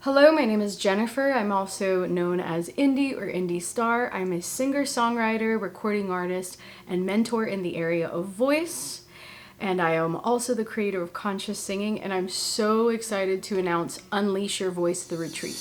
Hello, my name is Jennifer. I'm also known as Indee or Indee Star. I'm a singer-songwriter, recording artist, and mentor in the area of voice. And I am also the creator of Conscious Singing, and I'm so excited to announce Unleash Your Voice, the retreat.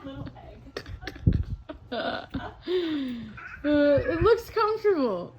Little egg. It looks comfortable.